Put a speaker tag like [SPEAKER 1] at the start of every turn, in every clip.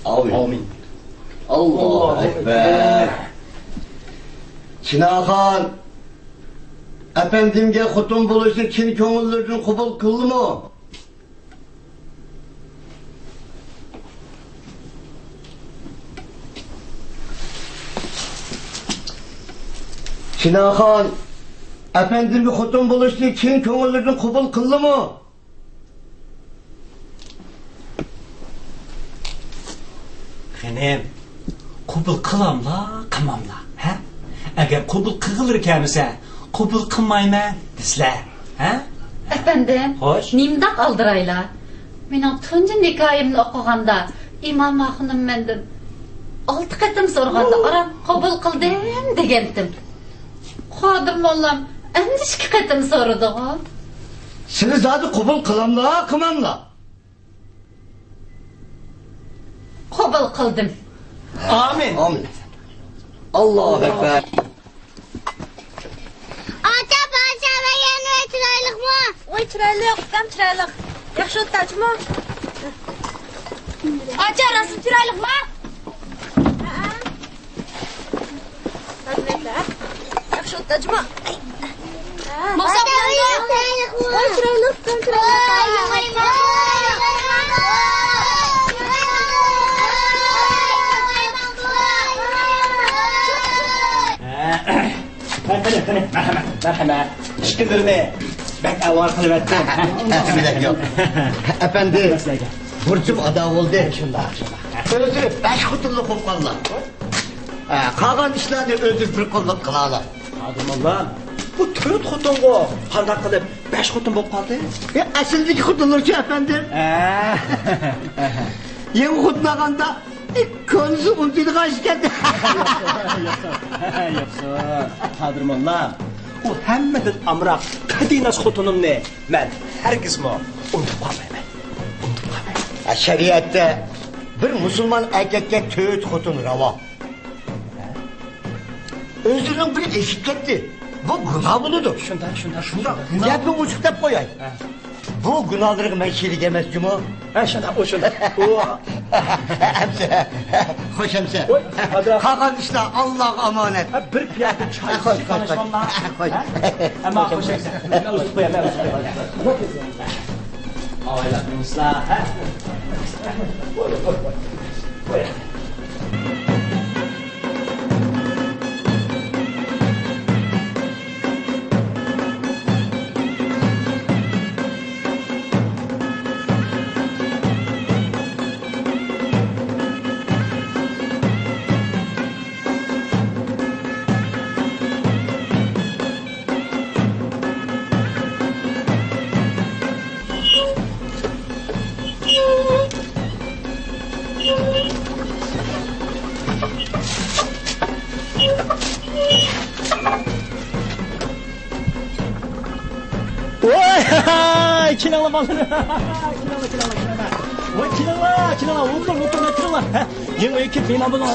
[SPEAKER 1] Amin. Allahu Ekber. Çinaxan, efendimge xutun buluşu kin köngüllerini kubul kıldı mı? Çinaxan, efendimge xutun buluşu kin köngüllerini kubul kıldı mı?
[SPEAKER 2] Xenem, kubul kılamla, kımamla, ha? Eğer kubul kığılır kendisi, kubul kılmayma, desler, ha?
[SPEAKER 3] Efendim,
[SPEAKER 2] Hoş.
[SPEAKER 3] nimde kaldıraylar? Menin tuncu nikayımını okuganda, İmam Ahun'um mendim. 6 katım sorganda, aram kabul kıldım degendim. Kadir mollam, endi 2 katım sorudu o.
[SPEAKER 1] Seni zaten kubul kılamla, kımamla.
[SPEAKER 3] Kabul kıldım.
[SPEAKER 2] Amin.
[SPEAKER 1] Amin. Allahu Ekber.
[SPEAKER 4] Ata paşa ve yeni ve çıraylık mı?
[SPEAKER 5] Oy çıraylık, tam çıraylık. Yaxşı otdaç mı? Aça arası çıraylık mı? Hadi yaxşı otdaç mı? Masa
[SPEAKER 4] Ata
[SPEAKER 5] bulanda.
[SPEAKER 4] çıraylık mı?
[SPEAKER 5] Oy çıraylık, tam çıraylık.
[SPEAKER 2] Merhamet. Şükürlerine. Ben avar kılıverdim.
[SPEAKER 1] Bilek yok. Efendi, burcum adav oldu. Özür 5 kutulluk okulla. Kalan işlerini özür bir kulluk kılalar.
[SPEAKER 2] Adım Allah'ım. Bu 4 kutun bu. Handak kılıp 5 kutun bu kaldı.
[SPEAKER 1] Asildeki kutulur ki efendim. Yeni kutlaganda konusu unutuyordu kaç geldi.
[SPEAKER 2] Yoksa Kadir Allah'ım. O hemmeden amrak kadinas kutunum ne? Ben herkes mi? Unutup kalmayayım. Unutup kalmayayım.
[SPEAKER 1] Şeriatte bir Müslüman erkekке töğüt kutun rava. Özürün bir eşit gitti. Bu günah buludur.
[SPEAKER 2] Şunda.
[SPEAKER 1] Ya bir uçuk da koyay. Bu günahları menşeli demez cuma.
[SPEAKER 2] Şunda. O.
[SPEAKER 1] Hemse. Hoş hemse.
[SPEAKER 2] Oy, hadi.
[SPEAKER 1] Kalan işte Allah emanet.
[SPEAKER 2] Bir piyade çay.
[SPEAKER 1] Koş.
[SPEAKER 2] Ama hoş geldin. Ben uzun koyayım. Ağayla ıslah. Oy! Kinala balını. Kinala. Oy kinala. Otur kinala. Yemeği kirip beni abone ol.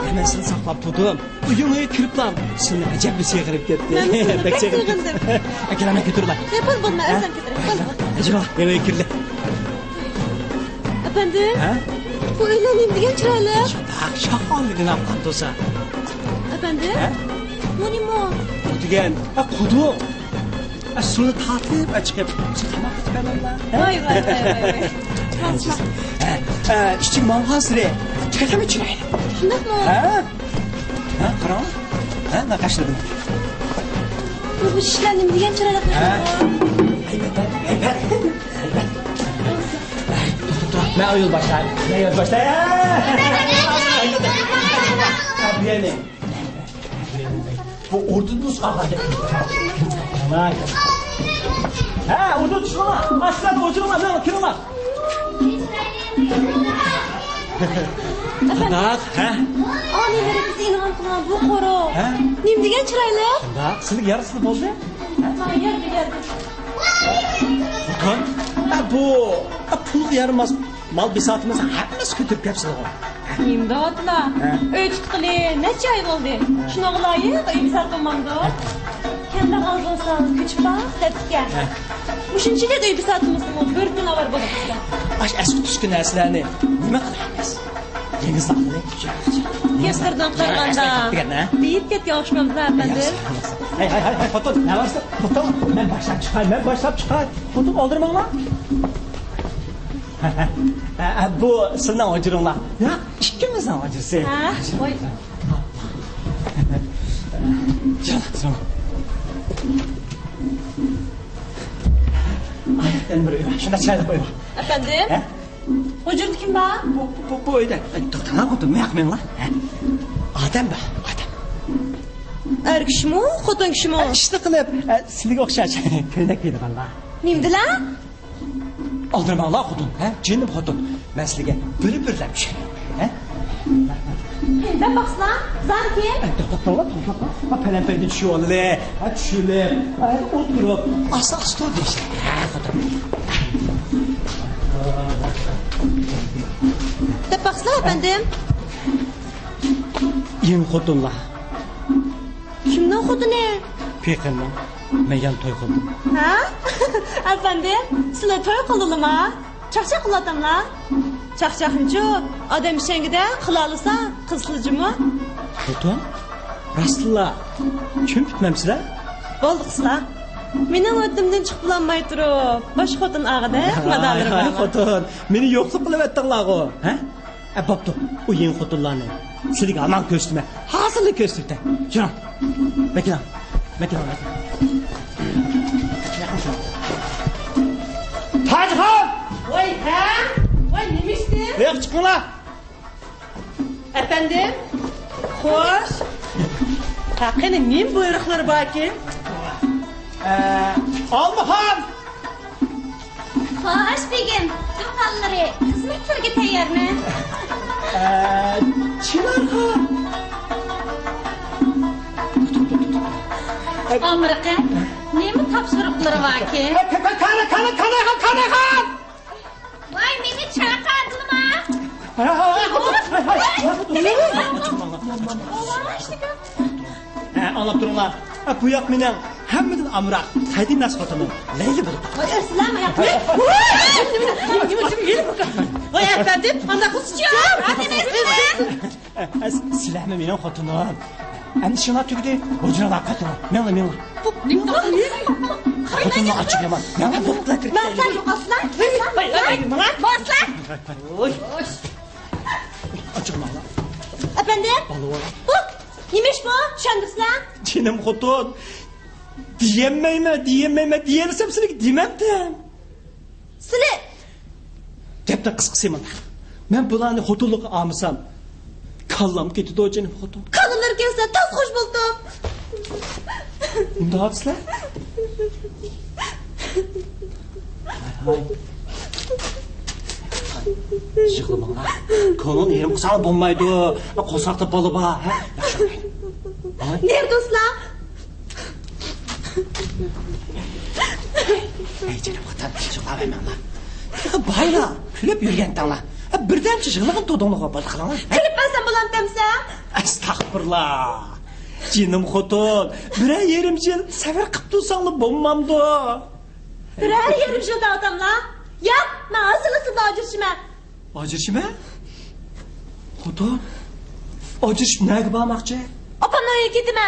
[SPEAKER 2] Hemen seni saklap tuttum. Yemeği kirip lan. Seni acayip bir şey kırıp gitti.
[SPEAKER 5] Ben pek sığındım.
[SPEAKER 2] Kinala götür lan.
[SPEAKER 5] Yapalım bunu, özlem getirin.
[SPEAKER 2] Acaba yemeği kirli.
[SPEAKER 5] Efendim?
[SPEAKER 2] Ha?
[SPEAKER 5] Bu evleneyim diyen çıraylık.
[SPEAKER 2] Şahanlıkın apkat olsa.
[SPEAKER 5] Efendim?
[SPEAKER 2] Ha?
[SPEAKER 5] Bu ne mu?
[SPEAKER 2] Kudugen. Kudu. Sunu tatip çıkıp. Çıkamak ben Allah.
[SPEAKER 5] Vay. Transma.
[SPEAKER 2] İşçi mal hasre. Çıkacağım içine.
[SPEAKER 5] Şundak mı?
[SPEAKER 2] Ha? Karan? Ha? Ne kaçırdın?
[SPEAKER 5] Bu şişlendim diyen çıraylık.
[SPEAKER 2] Elbet. Dur. Ben o yol başlayayım. Bu ordunuz kalacak. Ha, ordu çıkma. Aslan oturma. Ne kırma. Kandak, ha?
[SPEAKER 5] Anneleri bizi inanın kılan bu koro.
[SPEAKER 2] Ha?
[SPEAKER 5] Nim diyen çıraylık.
[SPEAKER 2] Kandak, sınıf yarısını bozdu.
[SPEAKER 5] Geldi.
[SPEAKER 2] Bakın, bu pul yarılmaz. Mal bir saatimiz hepimiz götürüp hepsini o.
[SPEAKER 5] İmdatla. Öç tıkılı. Ne çay oldu? Şuna kılayı, iyi bir saat olmamdı. Sen de kalbonsan küçük bak tepki. Muşunçile de bir saatimiz var. Bir gün var bu da.
[SPEAKER 2] Aş eski tüskü nəslərini nima qilamiz? Dengiz dağını
[SPEAKER 5] Kestirdan qarğanda. Deyip ket yağışmamız efendim.
[SPEAKER 2] Hay, Foton, ne varsa Foton, ben başlap çıkar. Foton aldırma lan. Bu senden acırınla. Ya, ikimizden acırsı.
[SPEAKER 5] Ha? Oy.
[SPEAKER 2] Canım. Ayaklarını buraya. Şuna çayda koyma.
[SPEAKER 5] Efendim? Hocam kim var?
[SPEAKER 2] Bu öyle. Doktorlar koydum. Ne yapmayın lan? Adem be. Adem.
[SPEAKER 5] Er kişi mi? Xotin kişi mi?
[SPEAKER 2] İşte kılıp silik okşaç. Köynek giydi valla.
[SPEAKER 5] Nimdi lan?
[SPEAKER 2] Aldırma lan kudun. Cinnim kudun. Ben silige böyle bir şey.
[SPEAKER 5] Ben baksana. Zan kim?
[SPEAKER 2] Doktorlar. Ha pelemperdi düşüyor onu le. Ha düşüyor. Oturup. Asla dur işte.
[SPEAKER 5] De baksana efendim.
[SPEAKER 2] Yeni kudunla.
[SPEAKER 5] Kimden xotin ne?
[SPEAKER 2] Pekin'den. Meyan toy kıldım.
[SPEAKER 5] Ha? Efendim? Sizler toy kılılır mı? Çakçak kıladım lan. Çakçakınca adam işengide kılalısa kızlıcı mı?
[SPEAKER 2] Kudun? Rastla. Kim bitmemsiler?
[SPEAKER 5] Boldu kızlar. Menin ödümden çıkıp bulanmay durup. Baş xotin ağıda madalırım
[SPEAKER 2] Ay
[SPEAKER 5] bana.
[SPEAKER 2] Kudun. Meni yokluk kılıp ettin lağı. Babdu. O yeni kudunlarını. Silik aman köstüme. Hazırlı köstüte. Şuna. Bekle. Taci Han!
[SPEAKER 5] Vay ha? Vay nemiştin?
[SPEAKER 2] Yok çıkın la.
[SPEAKER 5] Efendim? Hoş. Hakkını nim buyrukları baki?
[SPEAKER 2] Alma Han!
[SPEAKER 4] Hoş begim. Tüm kalları hizmetlerge tayyor mu?
[SPEAKER 2] Çınar Han!
[SPEAKER 3] Amerika, nemi tapşırıkları var ki?
[SPEAKER 2] Kana Han!
[SPEAKER 4] Vay meni çakadlı mı?
[SPEAKER 2] Anlap durun la. Bu yak menen hemmedin amrak. Haydi nas fotomu. Leyli bulup.
[SPEAKER 5] Vay Ersilen mi yaptı? Vay efendim, anda kusacağım. Hadi Ersilen.
[SPEAKER 2] Silahme menen fotomu. Hem şuna tügüdü. Ucuna da katına. Mela. Fotomu açık yaman. Mela bokla kırk.
[SPEAKER 5] Ben sen yok aslan. Baslan.
[SPEAKER 2] Açık mala.
[SPEAKER 5] Efendim? Bu, neymiş bu? Şendislan.
[SPEAKER 2] Canım kutun. Diyemeyme. Diyelisem seni dememdim.
[SPEAKER 5] Sile.
[SPEAKER 2] Dep de kıskısıyım. Ben bulanı hotuluk almışsam. Kallam ketidi o canım hotun.
[SPEAKER 5] Kadınlar gelse tas hoş buldum.
[SPEAKER 2] Ne yapsınlar? Hay. Yıkılma lan. Kolun yerim kısal bulmaydı. Kosakta balı ba. Yaşamayın.
[SPEAKER 5] Nerede uslan?
[SPEAKER 2] Ey canım kıtan çıkla vermem lan. Bayla. Külüp yürüyenden lan. Birden çıkılığın todonluğa balık lan.
[SPEAKER 5] Kırıp ben sen bulan demsem?
[SPEAKER 2] Estağfurullah. Canım kutun. Birer yerimcil sefer kıptılsanlı bulmamdı.
[SPEAKER 5] Birer yerim şurada adamla. Yap, ben hazırlısı da acırşime.
[SPEAKER 2] Acırşime? Kutun. Acırşim ne gibi bakmakçı?
[SPEAKER 5] Apanaya gitme.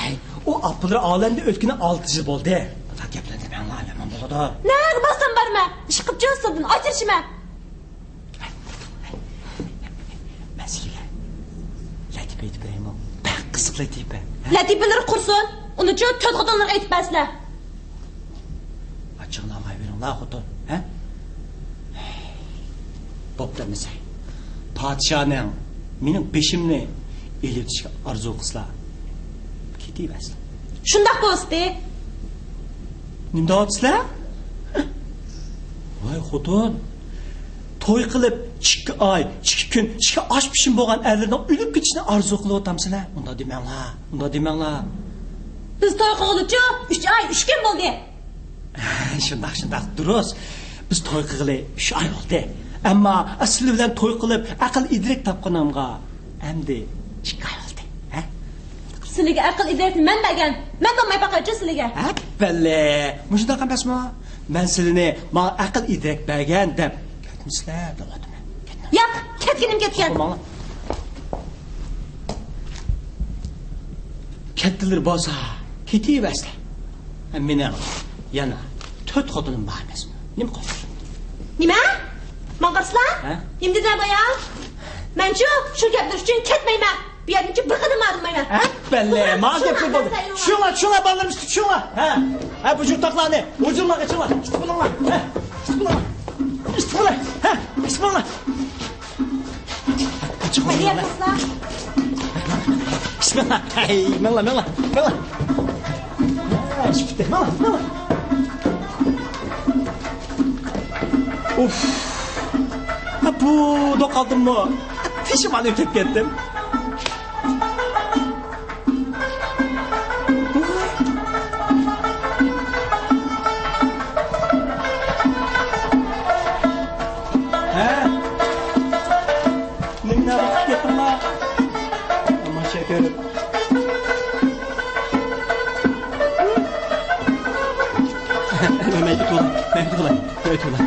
[SPEAKER 2] Ay, o apılır alemde ötküne 6 yıl oldu. Bak yapılandı ben alemem buldu.
[SPEAKER 5] Ne bastan barma? Şıkıpçı ısırdın, acırşime.
[SPEAKER 2] Mesele. Latife İbrahim o. Ben kısık Latife.
[SPEAKER 5] Latifeleri kursun. Onu çok kötü kadınlar etmezler.
[SPEAKER 2] Açıklamayı verin la kutun. Bob da mesela. Padişahın benim peşimle iletişim arzu kısla. Gidiversin.
[SPEAKER 5] Şundak bu usti.
[SPEAKER 2] Nimde atsızlar? Vay kutun. Toy kılıp 2 ay, 2 gün, 2 aş pişim boğan erlerden ölüp gitişini arzu kılıp otamsın ha. Onda demen la.
[SPEAKER 5] Biz toy kılıcı 3 ay 3 gün oldu.
[SPEAKER 2] Şundak duruz. Biz toy kılığı 3 ay oldu. Ama aslı bilen toy kılıp akıl idrik tapqanamga. Hem de 2 ay oldu.
[SPEAKER 5] Sizlarga aql idrakni men bergan. Men olmay baqachi sizlarga.
[SPEAKER 2] Bəli. Muşunda qanbasma. Mən sizini ma aql idrak bergan deb ketmisizlar, davlatım.
[SPEAKER 5] Yo'q, ketganim ketgan.
[SPEAKER 2] Olmalı. Ketdiler bolsa, ketiversizlar. Meni yana 4 xotinim bor emasmi? Nima qilasiz?
[SPEAKER 5] Nima? Maqarslar?
[SPEAKER 2] Ha?
[SPEAKER 5] Endi nima bo'lar? Men-chu shu gaplar uchun ketmayman. Bu yerning bir qadam ayrılmayman.
[SPEAKER 2] Bəli, ma gaplar bo'ldi. Shuna balalarimiz shuna. Ha, bu jurtaqlarni o'zimlarga chiqlar. Bismillah. Ha, bismillah. Bismillah. Ha, bismillah.
[SPEAKER 5] Hadi yapaslar.
[SPEAKER 2] Bismillah. Hey, mella. Şifte, mella. Uf. Ha, bu dokaldım mı? Pişman ötüp gittim. Ne vakit gittim la? Aman şekerim. Mehmet ulan. Oynaşma.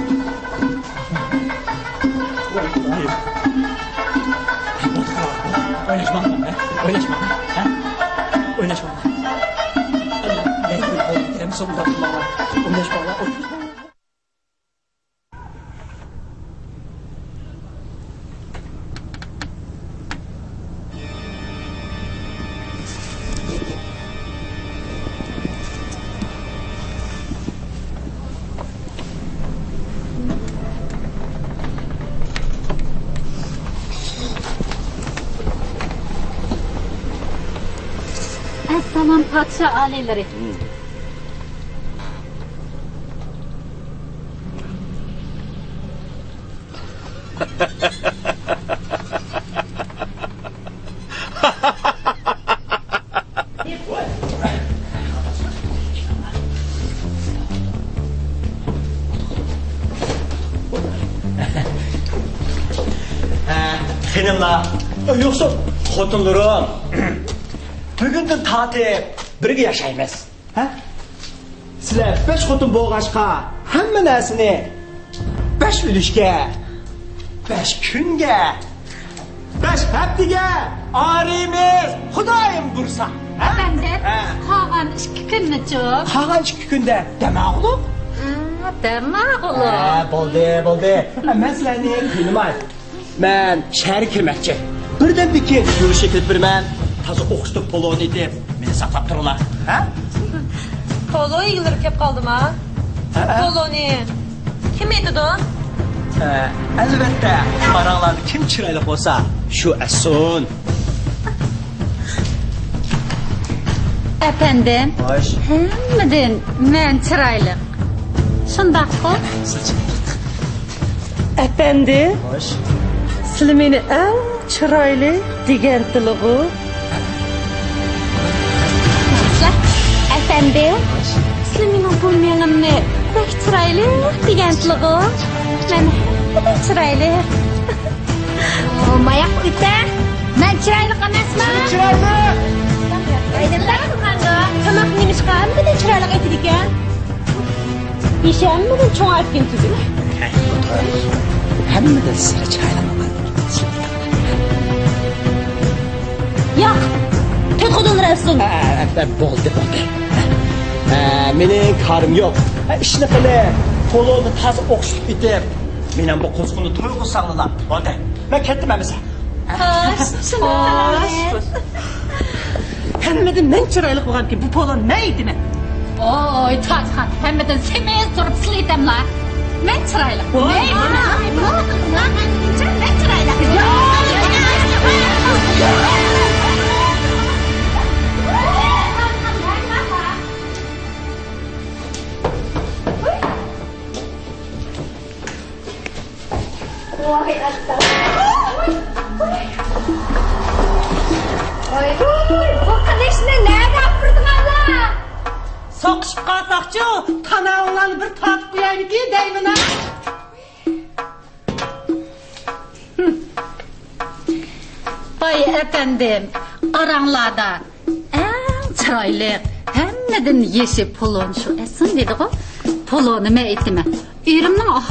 [SPEAKER 3] Assalom podsho oliylari.
[SPEAKER 2] Xenimla, yoksa xotinlarim. Bugünden tatip birga yaşaymiz. Ha? Sizlar 5 xotin bo'lg'ashqa hamma narsani 5 ulushga, 5 kunga, 5 haftaga araymiz. Xudoyim bursa.
[SPEAKER 3] Efendim, qolgan 2 kunni-chu?
[SPEAKER 2] Qolgan 2 kunda demoqliq.
[SPEAKER 3] Demoqliq.
[SPEAKER 2] Bo'ldi. Men sizlarni bilmayman. Men shahar kirmoqchi. Birdan bir kez yurishga kelib birman. Taze o'qishda poloni deb meni saqlab turlar. Ha?
[SPEAKER 5] Polo yig'ilib kelib qoldim ha. Poloni. Kim edi u?
[SPEAKER 2] Albatta, qaranglarda kim chiroyli bo'lsa, shu Asun.
[SPEAKER 3] Efendim,
[SPEAKER 2] Xo'sh.
[SPEAKER 3] hammadan men chiroyli. Shundaqmi?
[SPEAKER 5] Efendi,
[SPEAKER 2] Xo'sh.
[SPEAKER 5] siz meni eng chiroyli degandilig'i.
[SPEAKER 3] Efendim, siz mening bo'lmaganimni pek chiroyli degandilig'i. Men hammadan chiroyli. Mayak ita, men chiroyli emasman.
[SPEAKER 2] Chiroyli.
[SPEAKER 5] Tamaq nemishqa hammadan chiroyli aytdi ekan. Ishammadan cho'ng aytgan tugul.
[SPEAKER 2] Hammadan sira chiroyli bo'lgan.
[SPEAKER 5] Yo'q. To'xtatinglar Asun.
[SPEAKER 2] Bo'ldi. Mening karim yo'q. Ishni qilib, poloni toza o'qishib bitib, men ham bu qo'zg'ini to'y qilsanglar. Bo'ldi. Men ketdim amisa.
[SPEAKER 5] Hammadan men chiroyli bo'lganki bu polon nima edimi?
[SPEAKER 3] Oy, Toshxon, hammadan semiz turib silaytamlar. Men chiroyli. Men chiroyli. Bu qilishni nega qurdinglar?
[SPEAKER 5] Soqishib qolsaqchi, tanavlarni bir tatib qo'yaylik deyman.
[SPEAKER 3] Vay efendim, aranglarda chiroyli, hammadan yeshi pulon shu. Esin dedi-ku. Puloni men aytdim. Erimning